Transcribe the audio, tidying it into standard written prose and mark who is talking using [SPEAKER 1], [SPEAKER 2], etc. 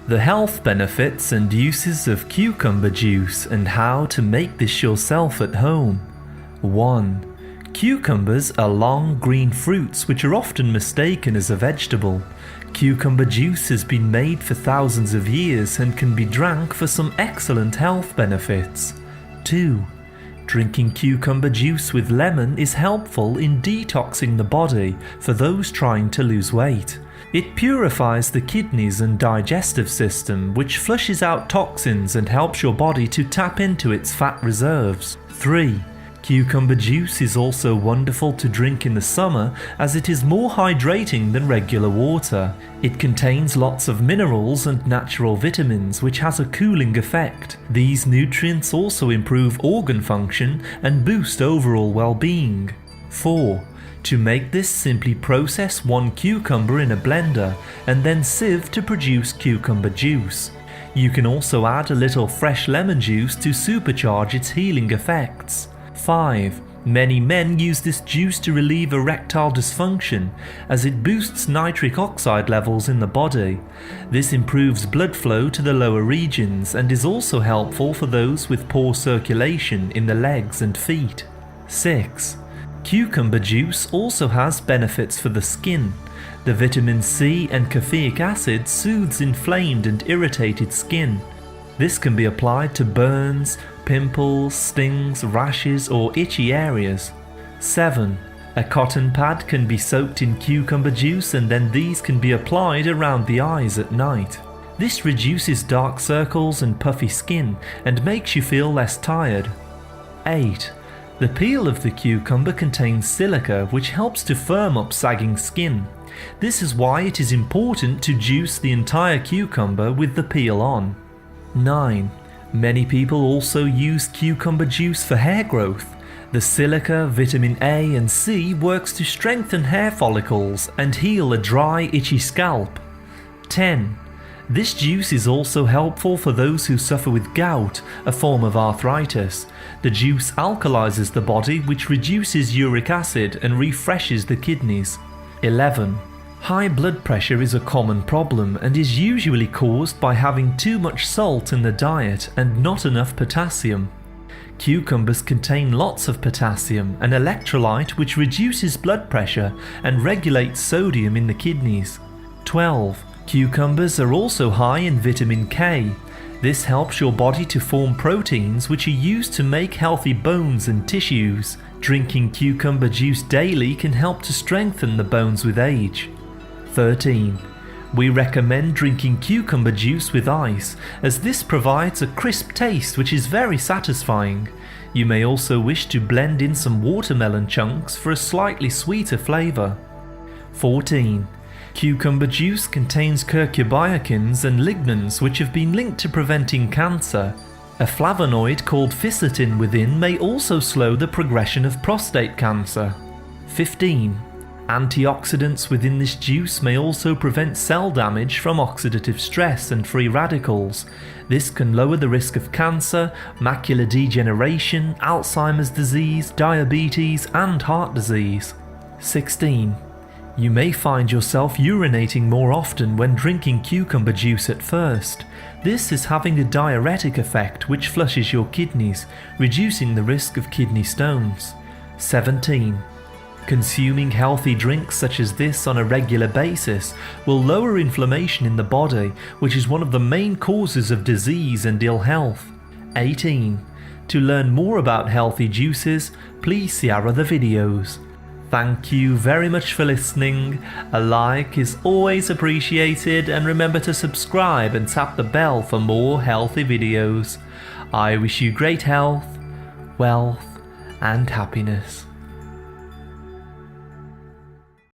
[SPEAKER 1] The health benefits and uses of cucumber juice and how to make this yourself at home. 1. Cucumbers are long green fruits which are often mistaken as a vegetable. Cucumber juice has been made for thousands of years and can be drank for some excellent health benefits. 2. Drinking cucumber juice with lemon is helpful in detoxing the body for those trying to lose weight. It purifies the kidneys and digestive system, which flushes out toxins and helps your body to tap into its fat reserves. 3. Cucumber juice is also wonderful to drink in the summer as it is more hydrating than regular water. It contains lots of minerals and natural vitamins which has a cooling effect. These nutrients also improve organ function and boost overall well-being. 4. To make this, simply process 1 cucumber in a blender and then sieve to produce cucumber juice. You can also add a little fresh lemon juice to supercharge its healing effects. 5. Many men use this juice to relieve erectile dysfunction as it boosts nitric oxide levels in the body. This improves blood flow to the lower regions and is also helpful for those with poor circulation in the legs and feet. 6. Cucumber juice also has benefits for the skin. The vitamin C and caffeic acid soothes inflamed and irritated skin. This can be applied to burns, pimples, stings, rashes or itchy areas. 7. A cotton pad can be soaked in cucumber juice and then these can be applied around the eyes at night. This reduces dark circles and puffy skin and makes you feel less tired. 8. The peel of the cucumber contains silica which helps to firm up sagging skin. This is why it is important to juice the entire cucumber with the peel on. 9. Many people also use cucumber juice for hair growth. The silica, vitamin A and C works to strengthen hair follicles and heal a dry, itchy scalp. 10. This juice is also helpful for those who suffer with gout, a form of arthritis. The juice alkalizes the body, which reduces uric acid and refreshes the kidneys. 11. High blood pressure is a common problem and is usually caused by having too much salt in the diet and not enough potassium. Cucumbers contain lots of potassium, an electrolyte which reduces blood pressure and regulates sodium in the kidneys. 12. Cucumbers are also high in vitamin K. This helps your body to form proteins which are used to make healthy bones and tissues. Drinking cucumber juice daily can help to strengthen the bones with age. 13. We recommend drinking cucumber juice with ice as this provides a crisp taste which is very satisfying. You may also wish to blend in some watermelon chunks for a slightly sweeter flavour. 14. Cucumber juice contains curcubiokins and lignans which have been linked to preventing cancer. A flavonoid called fisetin within may also slow the progression of prostate cancer. 15. Antioxidants within this juice may also prevent cell damage from oxidative stress and free radicals. This can lower the risk of cancer, macular degeneration, Alzheimer's disease, diabetes and heart disease. 16. You may find yourself urinating more often when drinking cucumber juice at first. This is having a diuretic effect which flushes your kidneys, reducing the risk of kidney stones. 17. Consuming healthy drinks such as this on a regular basis will lower inflammation in the body, which is one of the main causes of disease and ill health. 18. To learn more about healthy juices, please see our other videos. Thank you very much for listening. A like is always appreciated and remember to subscribe and tap the bell for more healthy videos. I wish you great health, wealth and happiness.